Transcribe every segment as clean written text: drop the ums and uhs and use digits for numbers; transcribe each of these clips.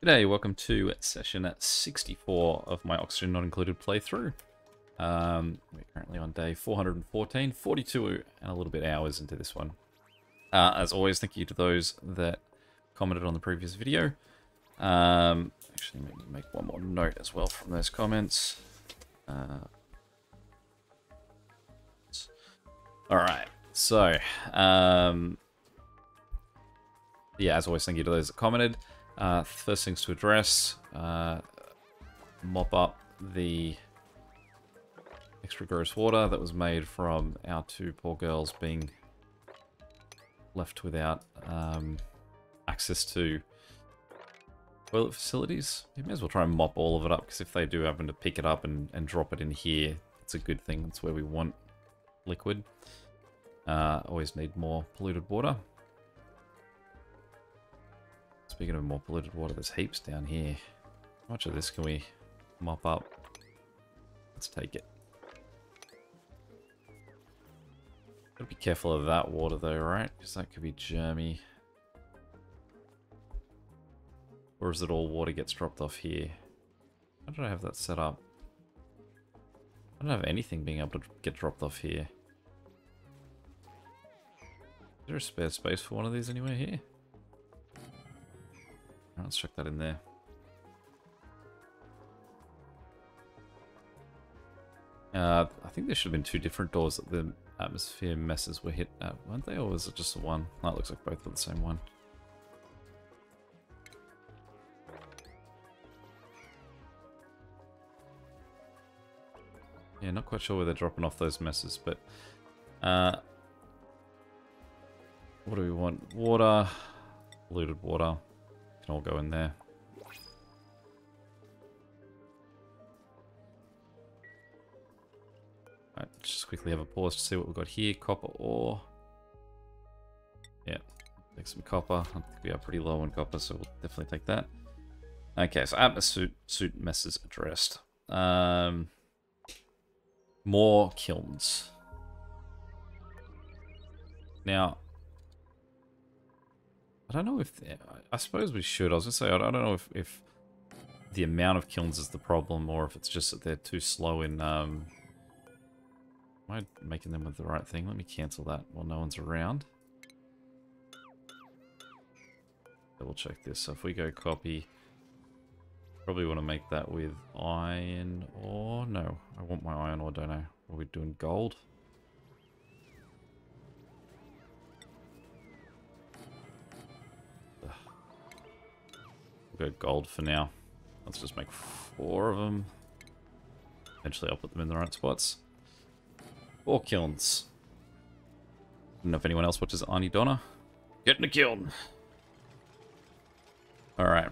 G'day, welcome to session 64 of my Oxygen Not Included playthrough. We're currently on day 414, 42 and a little bit hours into this one. As always, thank you to those that commented on the previous video. Actually, let me make one more note as well from those comments. Alright, so, yeah, as always, thank you to those that commented. First things to address, mop up the extra gross water that was made from our two poor girls being left without access to toilet facilities. You may as well try and mop all of it up, because if they do happen to pick it up and drop it in here, it's a good thing. That's where we want liquid. Always need more polluted water. Speaking of more polluted water, there's heaps down here. How much of this can we mop up? Let's take it. Gotta be careful of that water though, right? Because that could be germy. Or is it all water gets dropped off here? How did I have that set up? I don't have anything being able to get dropped off here. Is there a spare space for one of these anywhere here? Let's check that in there. I think there should have been two different doors that the atmosphere messes were hit at, weren't they? Or was it just the one? Oh, it looks like both were the same one. Yeah, not quite sure where they're dropping off those messes, but what do we want? Water, polluted water. Can all go in there. Alright, just quickly have a pause to see what we've got here. Copper ore. Yeah, take some copper. I think we are pretty low on copper, so we'll definitely take that. Okay, so atmosphere suit messes addressed. More kilns. Now, I don't know if... I suppose we should. I was going to say, I don't know if the amount of kilns is the problem, or if it's just that they're too slow in... Am I making them with the right thing? Let me cancel that while no one's around. Double check this. So if we go copy... Probably want to make that with iron ore. No, I want my iron ore, don't I? Are we doing gold? Go gold for now. Let's just make 4 of them. Eventually I'll put them in the right spots. 4 kilns. I don't know if anyone else watches Arnie Donna. Get in a kiln! Alright.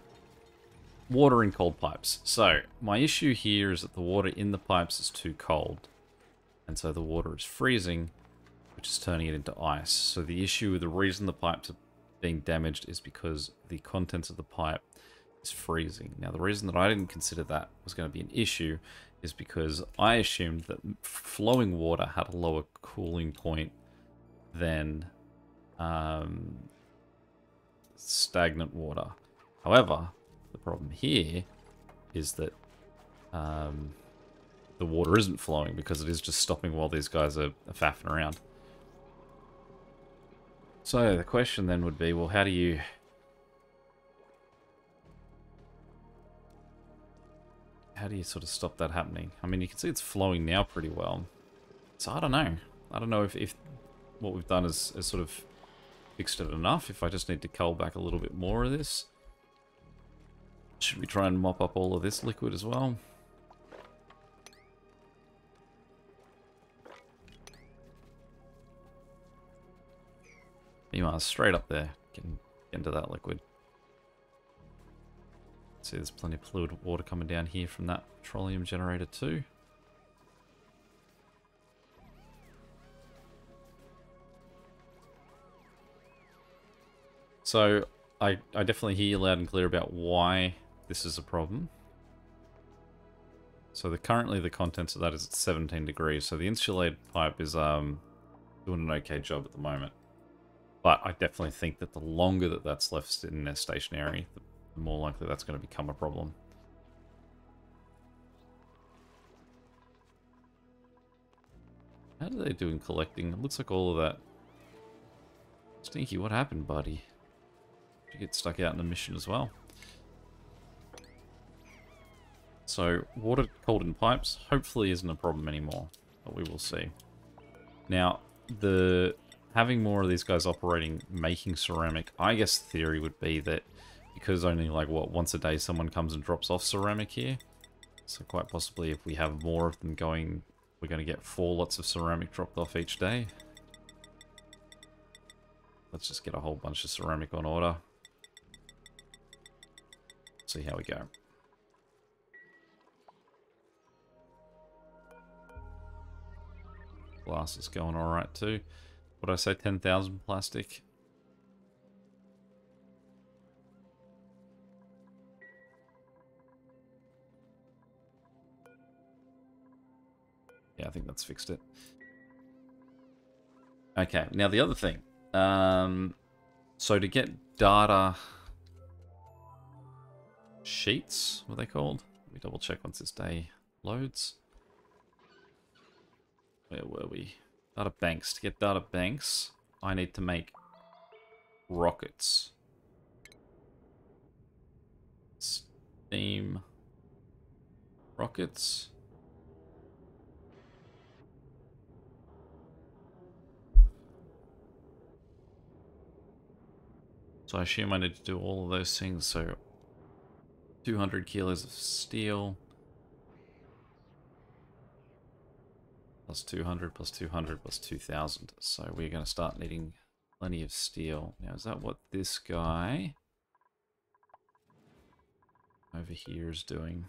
Water in cold pipes. So, my issue here is that the water in the pipes is too cold. And so the water is freezing, which is turning it into ice. So the issue, the reason the pipes are being damaged is because the contents of the pipe is freezing. Now, the reason that I didn't consider that was going to be an issue is because I assumed that flowing water had a lower cooling point than stagnant water. However, the problem here is that the water isn't flowing because it is just stopping while these guys are faffing around. So the question then would be, well, how do you sort of stop that happening? I mean, you can see it's flowing now pretty well. So I don't know. I don't know if what we've done is sort of fixed it enough. If I just need to cull back a little bit more of this. Should we try and mop up all of this liquid as well? You are straight up there. Get into that liquid. See, there's plenty of polluted water coming down here from that petroleum generator too. So, I definitely hear you loud and clear about why this is a problem. So currently the contents of that is at 17 degrees. So the insulated pipe is doing an okay job at the moment. But I definitely think that the longer that that's left sitting there stationary, the more likely that's going to become a problem. How are they doing collecting? It looks like all of that. Stinky, what happened, buddy? Did you get stuck out in the mission as well? So, water cold in pipes hopefully isn't a problem anymore, but we will see. Now, having more of these guys operating, making ceramic, I guess the theory would be that because only like, what, once a day someone comes and drops off ceramic here, so quite possibly if we have more of them going, we're going to get 4 lots of ceramic dropped off each day. Let's just get a whole bunch of ceramic on order. See how we go. Glass is going alright too. What did I say, 10,000 plastic? Yeah, I think that's fixed it. Okay, now the other thing. So to get data sheets, what are they called? Let me double check once this day loads. Where were we? Data banks. To get data banks, I need to make rockets. Steam rockets. So I assume I need to do all of those things. So 200 kilos of steel. Plus 200, plus 200, plus 2,000. So we're going to start needing plenty of steel. Now, is that what this guy over here is doing?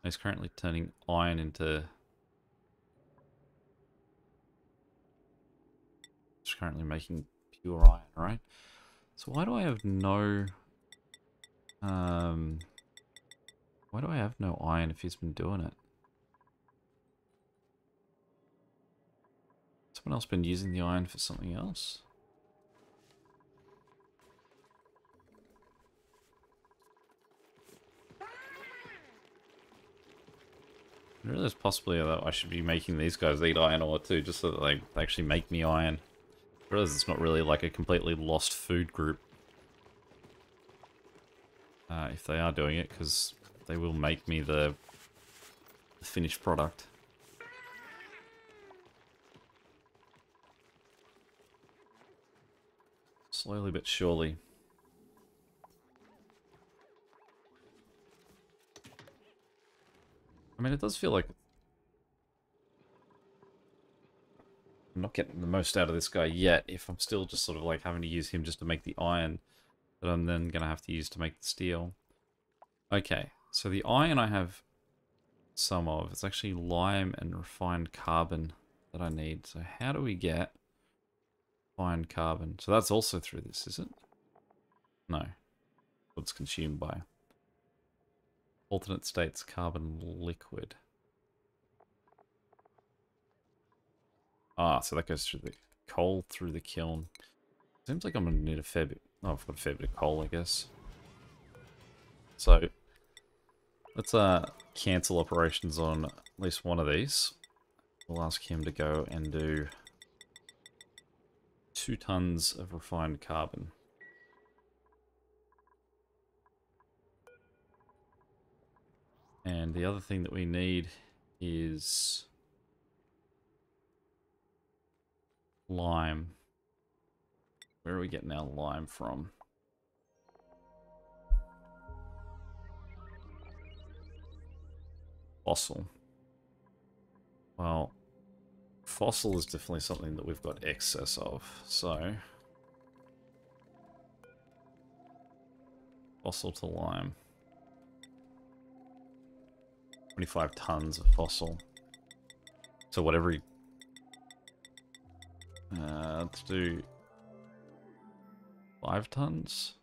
He's currently turning iron into... He's currently making pure iron, right? So why do I have no... Why do I have no iron if he's been doing it? Someone else been using the iron for something else? I realize possibly that I should be making these guys eat iron ore too, just so that they actually make me iron. I realize it's not really like a completely lost food group. If they are doing it, because they will make me the finished product. Slowly but surely. I mean, it does feel like I'm not getting the most out of this guy yet, if I'm still just sort of like having to use him just to make the iron that I'm then going to have to use to make the steel. Okay, so the iron I have some of. It's actually lime and refined carbon that I need. So how do we get refined carbon? So that's also through this, is it? No. What's consumed by? Alternate states carbon liquid. Ah, so that goes through the coal through the kiln. Seems like I'm going to need a fair bit. Oh, I've got a fair bit of coal, I guess. So let's cancel operations on at least one of these. We'll ask him to go and do 2 tons of refined carbon. And the other thing that we need is lime. Where are we getting our lime from? Fossil. Well, fossil is definitely something that we've got excess of, so fossil to lime. 25 tons of fossil. So whatever let's do 5 tons.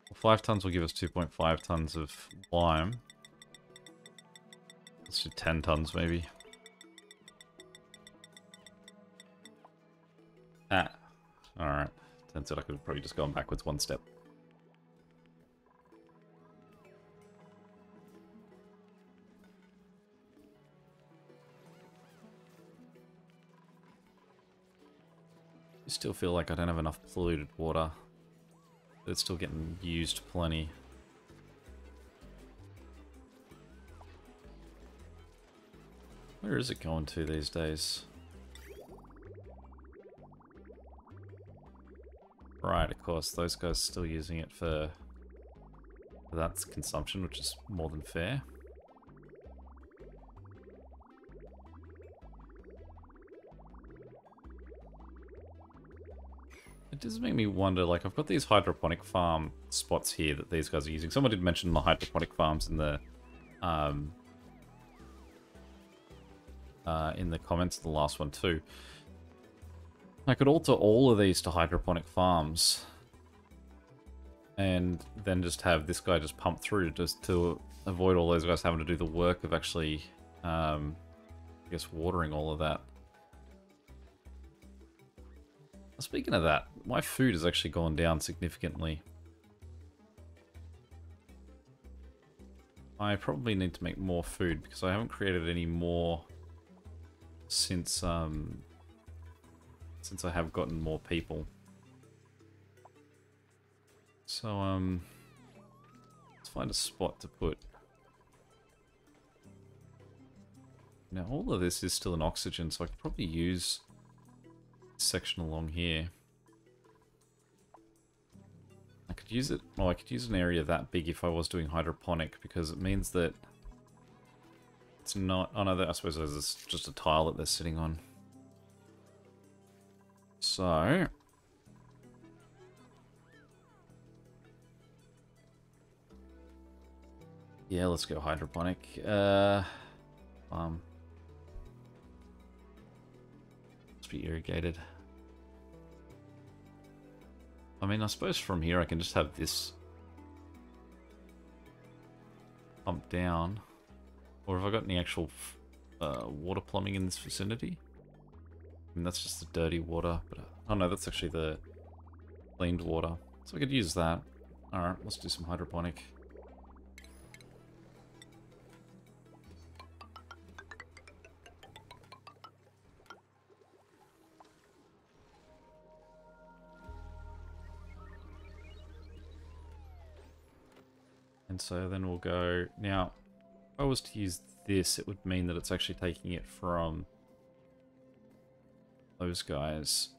Well, 5 tons will give us 2.5 tons of lime. Let's do 10 tons maybe. Ah, alright. Turns out I could have probably just gone backwards one step. I still feel like I don't have enough polluted water. It's still getting used plenty. Where is it going to these days? Right, of course, those guys are still using it for that consumption, which is more than fair. It does make me wonder, like, I've got these hydroponic farm spots here that these guys are using. Someone did mention the hydroponic farms in the comments of the last one too. I could alter all of these to hydroponic farms and then just have this guy just pump through just to avoid all those guys having to do the work of actually, I guess, watering all of that. Speaking of that, my food has actually gone down significantly. I probably need to make more food because I haven't created any more since I have gotten more people. So let's find a spot to put. Now all of this is still in oxygen, so I could probably use section along here. I could use it, well, I could use an area that big if I was doing hydroponic, because it means that it's not, oh no, I suppose there's just a tile that they're sitting on. So, yeah, let's go hydroponic. Let's be irrigated. I mean, I suppose from here I can just have this pump down. Or have I got any actual water plumbing in this vicinity? I mean, that's just the dirty water. But oh no, that's actually the cleaned water. So I could use that. Alright, let's do some hydroponic. And so then we'll go, now, if I was to use this, it would mean that it's actually taking it from those guys.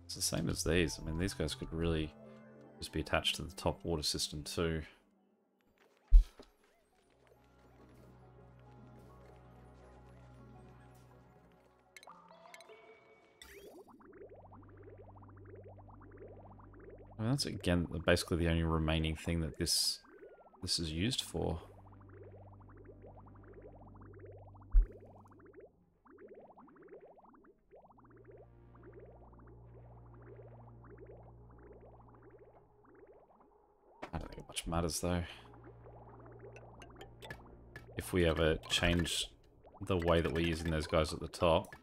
It's the same as these. I mean, these guys could really just be attached to the top water system too. I mean, that's again basically the only remaining thing that this is used for. I don't think it much matters though. If we ever change the way that we're using those guys at the top,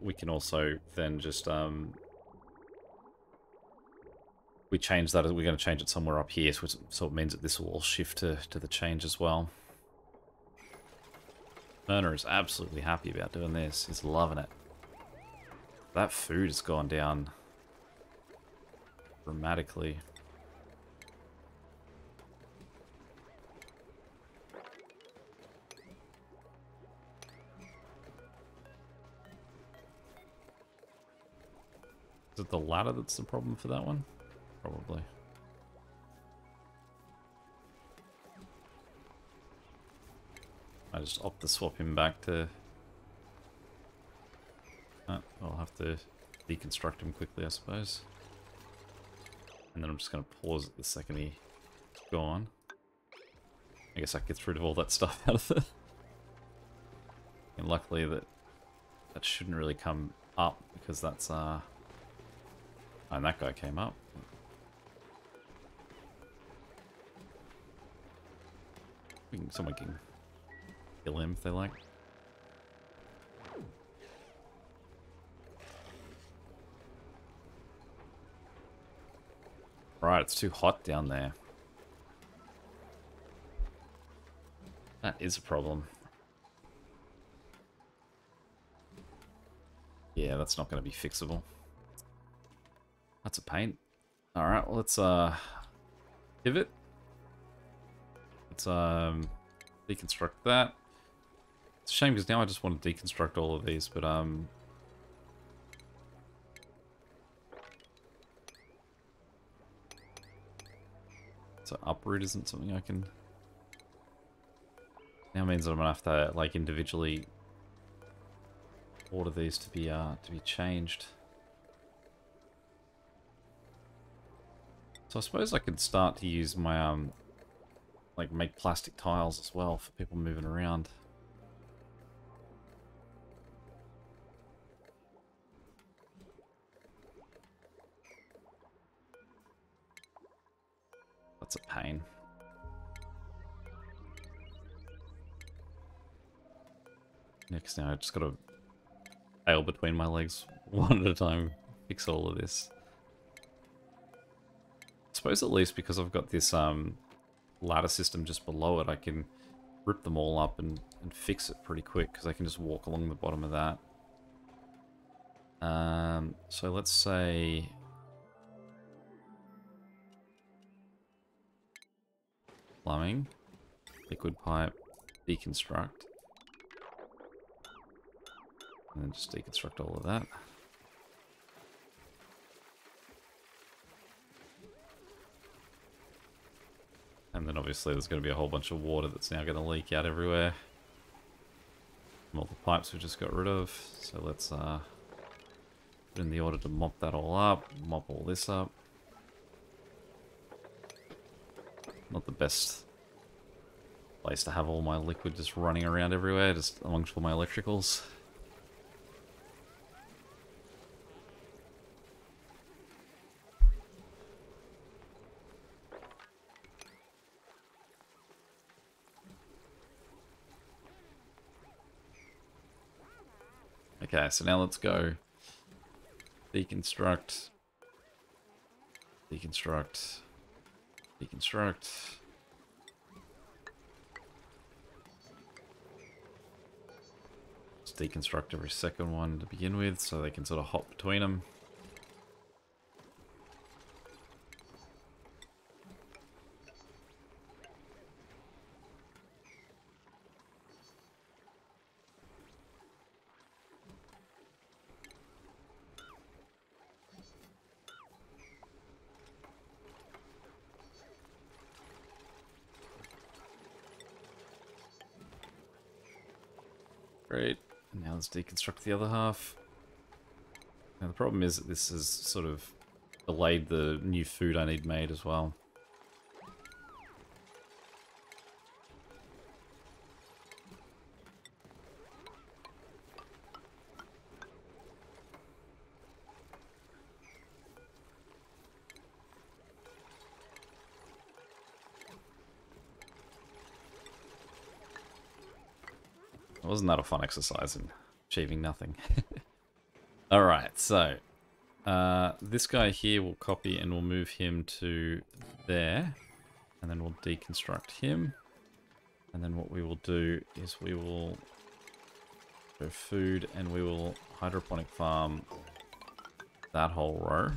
we can also then just we change that, we're going to change it somewhere up here, so it means that this will all shift to the change as well. Turner is absolutely happy about doing this. He's loving it. That food has gone down dramatically. Is it the ladder that's the problem for that one? Probably. I just opt to swap him back to... I'll have to deconstruct him quickly, I suppose. And then I'm just going to pause it the second he's gone. I guess that gets rid of all that stuff out of it. And luckily that shouldn't really come up, because that's... and that guy came up. Someone can kill him if they like. Right, it's too hot down there. That is a problem. Yeah, that's not going to be fixable. That's a pain. Alright, well, let's pivot. Let's deconstruct that. It's a shame because now I just want to deconstruct all of these, but so uproot isn't something I can. Now means that I'm gonna have to like individually order these to be changed. So I suppose I could start to use my like make plastic tiles as well for people moving around. That's a pain. Next now I just gotta bail between my legs one at a time, fix all of this. I suppose at least because I've got this ladder system just below it, I can rip them all up and fix it pretty quick because I can just walk along the bottom of that. So let's say plumbing, liquid pipe, deconstruct, and then just deconstruct all of that. And then obviously there's going to be a whole bunch of water that's now going to leak out everywhere from all the pipes we just got rid of. So let's put in the order to mop that all up, mop all this up. Not the best place to have all my liquid just running around everywhere, just amongst all my electricals. Okay, so now let's go deconstruct, deconstruct, deconstruct. Just deconstruct every second one to begin with so they can sort of hop between them. Great. And now let's deconstruct the other half. Now the problem is that this has sort of delayed the new food I need made as well. Wasn't that a fun exercise in achieving nothing? Alright, so this guy here will copy and we'll move him to there. And then we'll deconstruct him. And then what we will do is we will go food and we will hydroponic farm that whole row.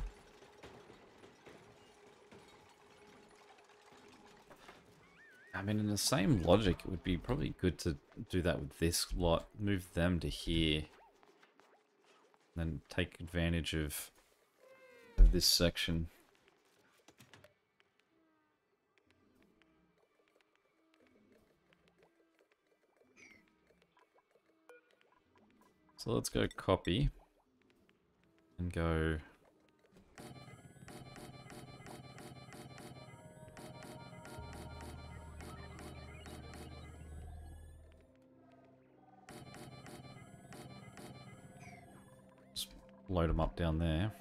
I mean, in the same logic, it would be probably good to do that with this lot. Move them to here. And then take advantage of this section. So let's go copy. And go... load them up down there.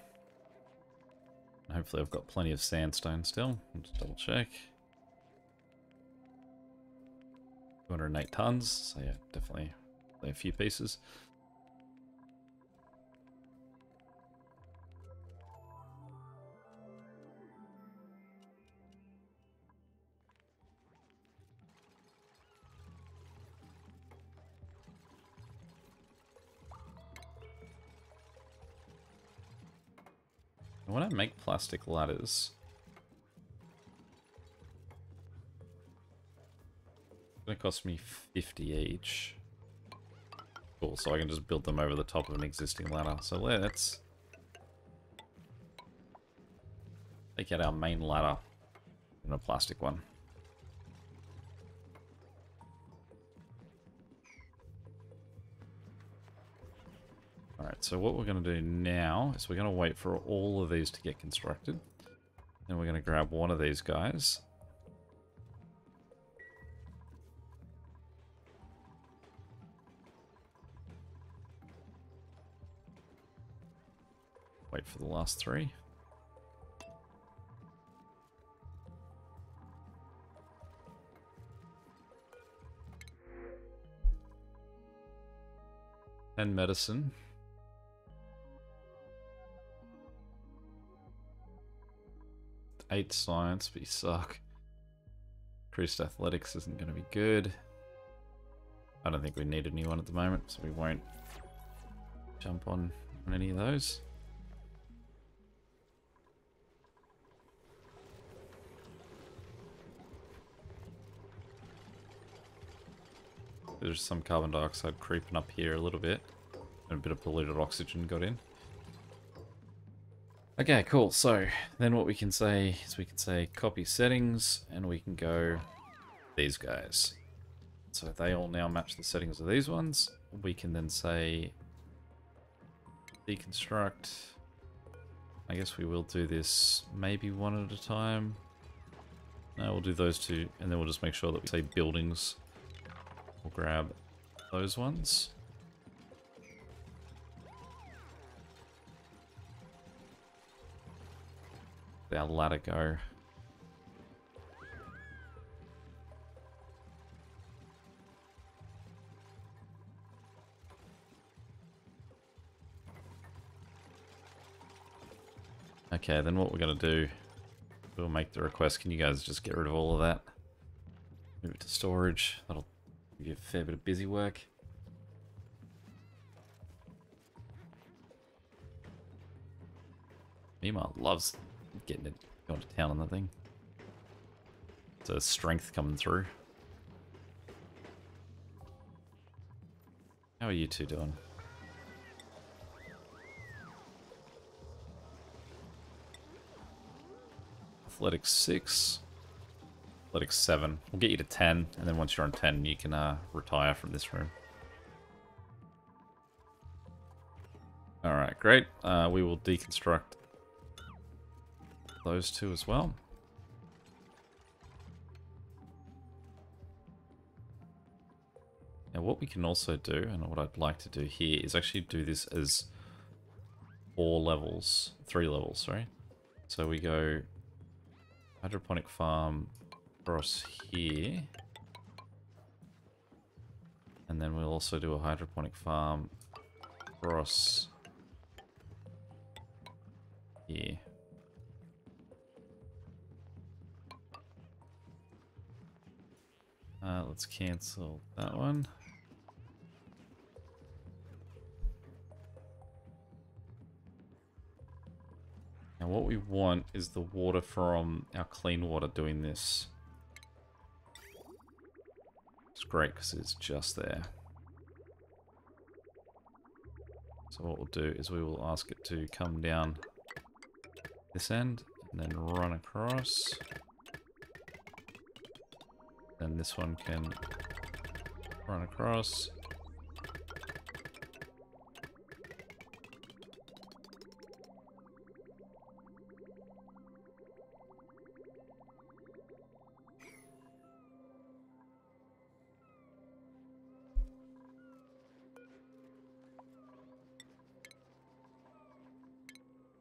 And hopefully I've got plenty of sandstone still. I'll just double check. 208 tons. So yeah, definitely a few pieces. When I make plastic ladders, it's going to cost me 50 each. Cool, so I can just build them over the top of an existing ladder. So let's take out our main ladder and a plastic one. Alright, so what we're going to do now is we're going to wait for all of these to get constructed. Then we're going to grab one of these guys. Wait for the last three. And medicine. Eight science, but you suck. Increased athletics isn't going to be good. I don't think we need a new one at the moment, so we won't jump on any of those. There's some carbon dioxide creeping up here a little bit. And a bit of polluted oxygen got in. Okay, cool. So then what we can say is we can say copy settings and we can go these guys. So they all now match the settings of these ones. We can then say deconstruct. I guess we will do this maybe one at a time. No, we'll do those two and then we'll just make sure that we say buildings. We'll grab those ones. Our ladder go. Okay, then what we're going to do, we'll make the request. Can you guys just get rid of all of that? Move it to storage. That'll give you a fair bit of busy work. Mima loves getting it, going to town on that thing. It's a strength coming through. How are you two doing? Athletics 6. Athletics 7. We'll get you to 10, and then once you're on 10, you can retire from this room. Alright, great. We will deconstruct those two as well. Now what we can also do, and what I'd like to do here, is actually do this as 3 levels, sorry. So we go hydroponic farm across here. And then we'll also do a hydroponic farm across here. Let's cancel that one. Now what we want is the water from our clean water doing this. It's great because it's just there. So what we'll do is we will ask it to come down this end and then run across. Then this one can run across.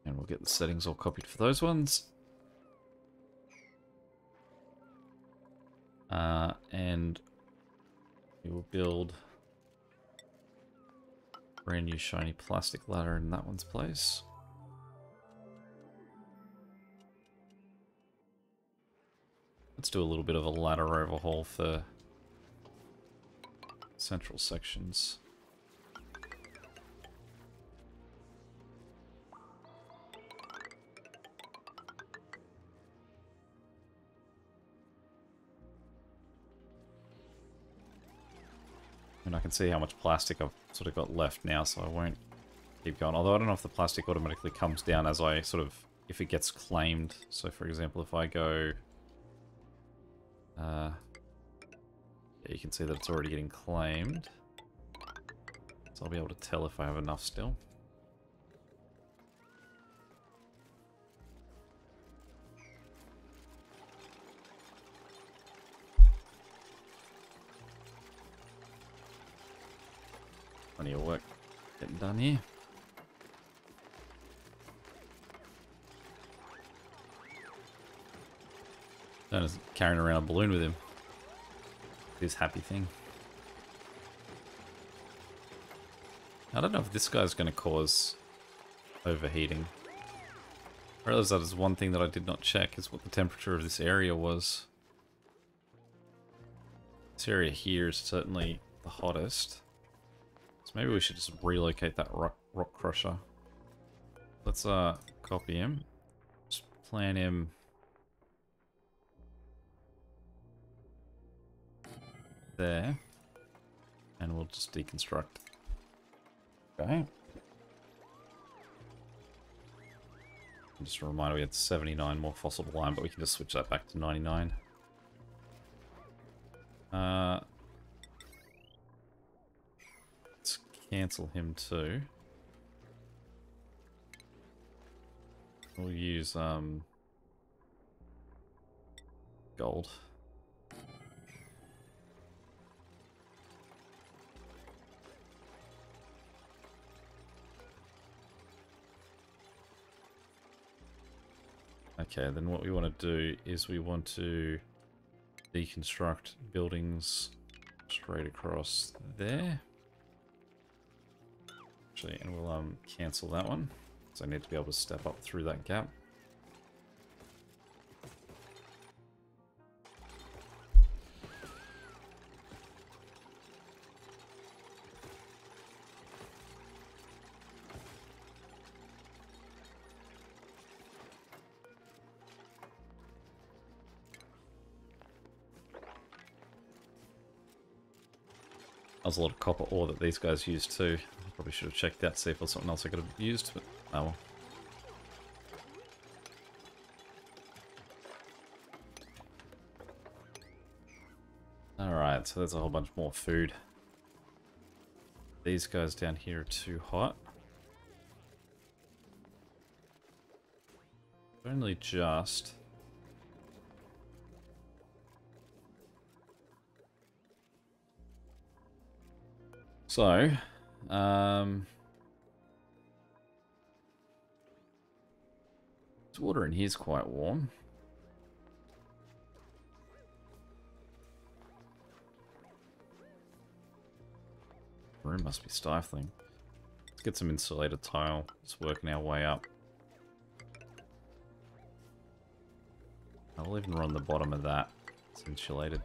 And we'll get the settings all copied for those ones. And we'll build a brand new shiny plastic ladder in that one's place. Let's do a little bit of a ladder overhaul for central sections. And I can see how much plastic I've sort of got left now, so I won't keep going. Although I don't know if the plastic automatically comes down as I sort of, if it gets claimed. So for example, if I go, yeah, you can see that it's already getting claimed. So I'll be able to tell if I have enough still. Plenty of work getting done here. Donna's carrying around a balloon with him. This happy thing. I don't know if this guy's going to cause overheating. I realize that is one thing that I did not check, is what the temperature of this area was. This area here is certainly the hottest. So maybe we should just relocate that rock crusher. Let's copy him. Just plan him there. And we'll just deconstruct. Okay. Just a reminder, we had 79 more fossil lime, but we can just switch that back to 99. Let's cancel him too. We'll use gold. Okay, then what we want to do is we want to deconstruct buildings straight across there. Actually, and we'll cancel that one, so I need to be able to step up through that gap. That was a lot of copper ore that these guys used too. Probably should have checked that, see if it was something else I could have used, but oh well. Alright, so there's a whole bunch more food. These guys down here are too hot. Only just. So, this water in here is quite warm. The room must be stifling. Let's get some insulated tile. Just working our way up. I'll even run the bottom of that. It's insulated.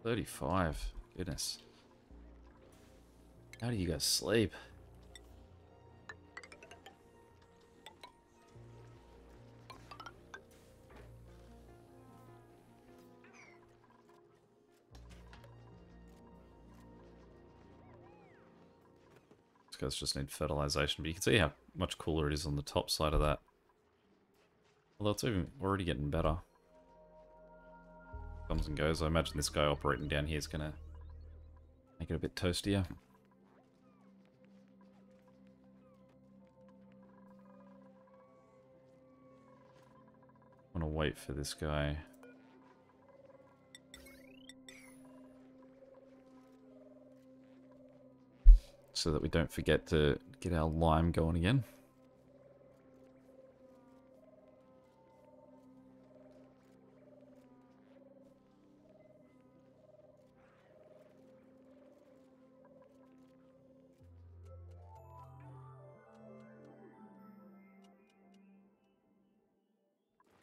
$35. Goodness. How do you guys sleep? These guys just need fertilization, but you can see how much cooler it is on the top side of that. Although it's even already getting better. Comes and goes. I imagine this guy operating down here is going to make it a bit toastier. I want to wait for this guy. So that we don't forget to Get our lime going again.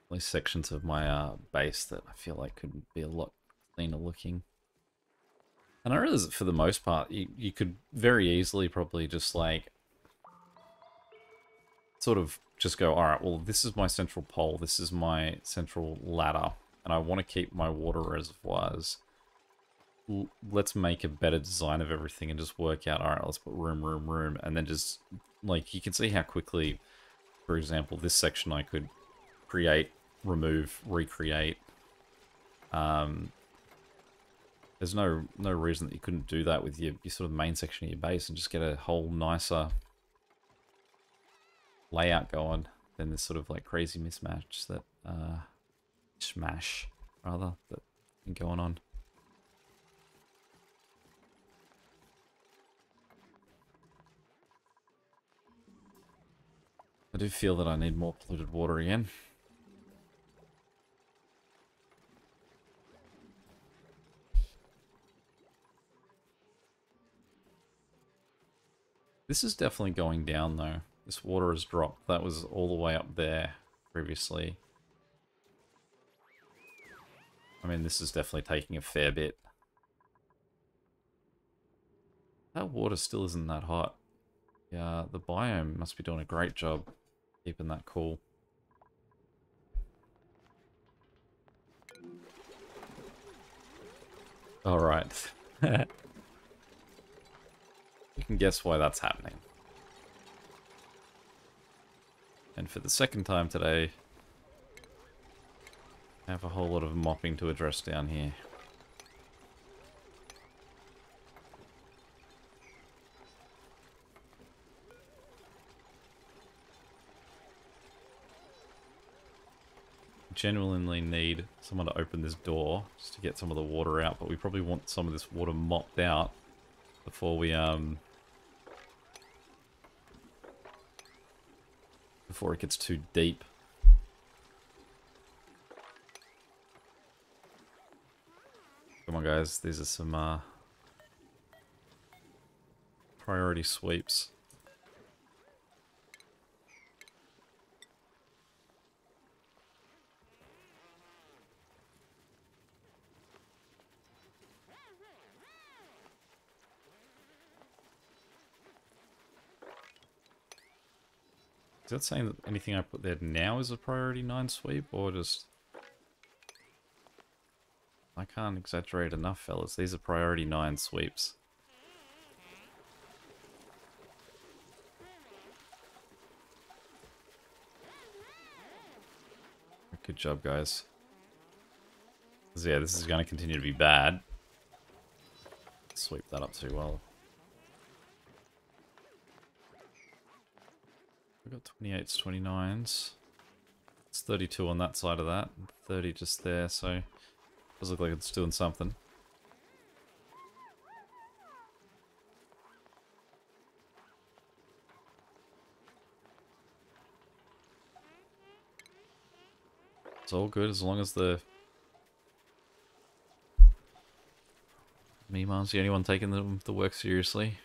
These sections of my base that I feel like could be a lot cleaner looking. And I realize that for the most part, you could very easily probably just like sort of just go, all right, well, this is my central pole, this is my central ladder, and I want to keep my water reservoirs. Let's make a better design of everything and just work out, all right, let's put room, and then just, like, you can see how quickly, for example, this section I could create, remove, recreate. There's no reason that you couldn't do that with your sort of main section of your base and just get a whole nicer layout going than this sort of like crazy mismatch that smash rather that been going on. I do feel that I need more polluted water again. This is definitely going down though. This water has dropped. That was all the way up there previously. I mean, this is definitely taking a fair bit. That water still isn't that hot. Yeah, the biome must be doing a great job keeping that cool. Alright. You can guess why that's happening. And for the second time today, I have a whole lot of mopping to address down here. Genuinely need someone to open this door just to get some of the water out, but we probably want some of this water mopped out before we before it gets too deep. Come on guys, these are some priority sweeps. Is that saying that anything I put there now is a priority 9 sweep, or just... I can't exaggerate enough, fellas. These are priority 9 sweeps. Good job, guys. So yeah, this is going to continue to be bad. Sweep that up too well. We've got 28s, 29s. It's 32 on that side of that, and 30 just there, so does look like it's doing something. It's all good as long as the Mimar's the only one taking the work seriously.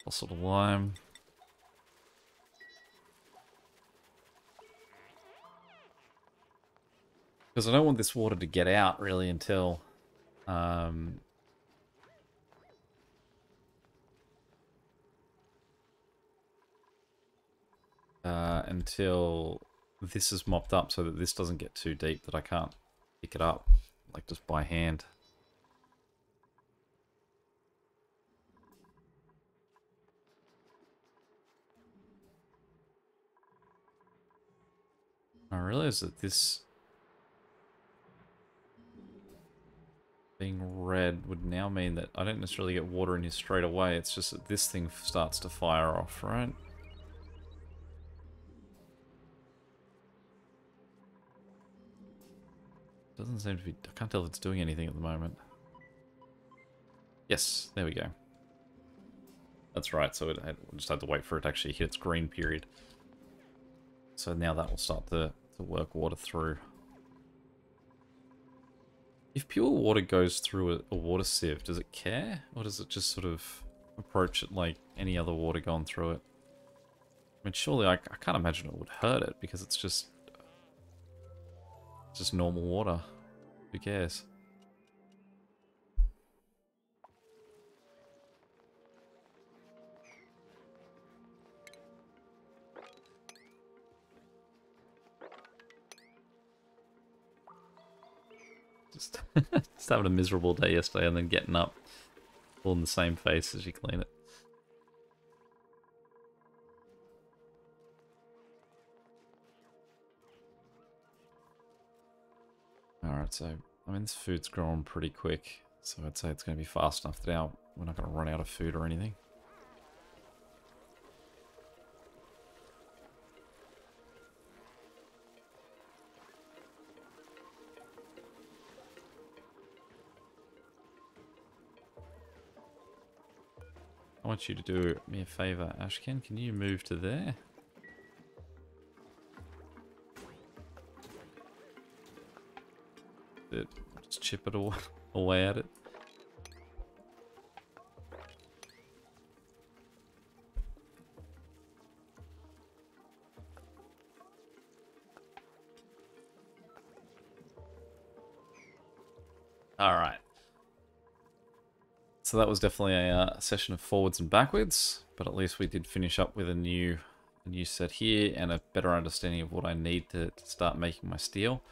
Also the lime. Because I don't want this water to get out really until until this is mopped up, so that this doesn't get too deep that I can't pick it up, like just by hand. I realize that this being red would now mean that I don't necessarily get water in here straight away, it's just that this thing starts to fire off, right? Doesn't seem to be... I can't tell if it's doing anything at the moment. Yes, there we go. That's right, so we just had to wait for it to actually hit its green period. So now that will start to work water through. If pure water goes through a water sieve, does it care? Or does it just sort of approach it like any other water going through it? I mean, surely I can't imagine it would hurt it because it's just normal water. Who cares? Just, just having a miserable day yesterday and then getting up all in the same face as you clean it. Alright, so, I mean, this food's growing pretty quick, so I'd say it's going to be fast enough that we're not going to run out of food or anything. I want you to do me a favor, Ashken. Can you move to there? Just chip it away at it. Alright. So that was definitely a session of forwards and backwards, but at least we did finish up with a new set here and a better understanding of what I need to start making my steel.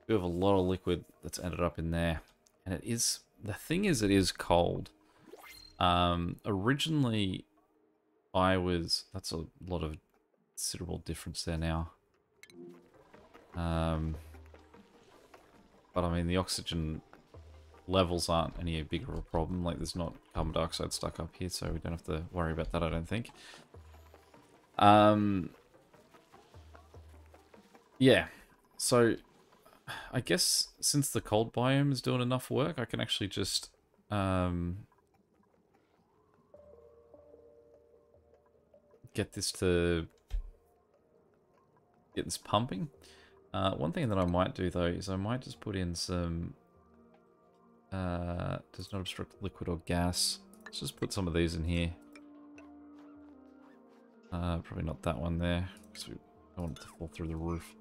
We have a lot of liquid that's ended up in there, and the thing is it is cold. Originally that's a lot of considerable difference there now. But I mean the oxygen levels aren't any bigger of a problem. Like there's not carbon dioxide stuck up here, so we don't have to worry about that, I don't think. Yeah, so I guess since the cold biome is doing enough work, I can actually just get this pumping. One thing that I might do though is I might just put in some does not obstruct liquid or gas. Let's just put some of these in here. Probably not that one there, because we don't want it to fall through the roof.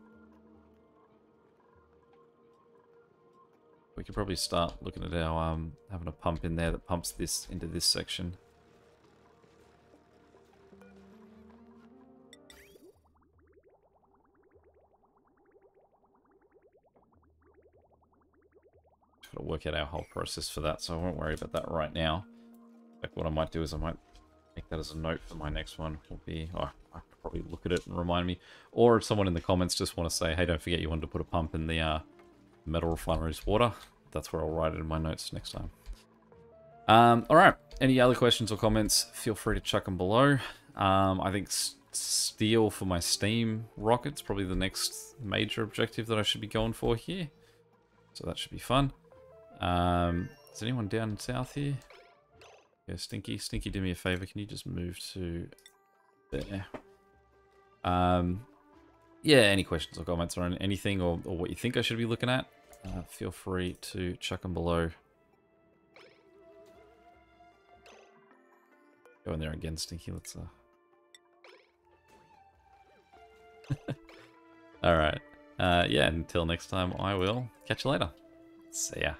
We could probably start looking at our having a pump in there that pumps this into this section. Just gotta work out our whole process for that, so I won't worry about that right now. In fact, what I might do is I might make that as a note for my next one. Will be, I could probably look at it and remind me. Or if someone in the comments just want to say, hey, don't forget you wanted to put a pump in the metal refinery's water, that's where I'll write it in my notes next time. Alright, any other questions or comments, feel free to chuck them below. I think steel for my steam rocket's probably the next major objective that I should be going for here. So that should be fun. Is anyone down south here? Yeah, Stinky. Stinky, do me a favor. Can you just move to there? Yeah, any questions or comments on anything or what you think I should be looking at, feel free to chuck them below. Go in there again, Stinky. Let's Alright. Yeah, until next time, I will catch you later. See ya.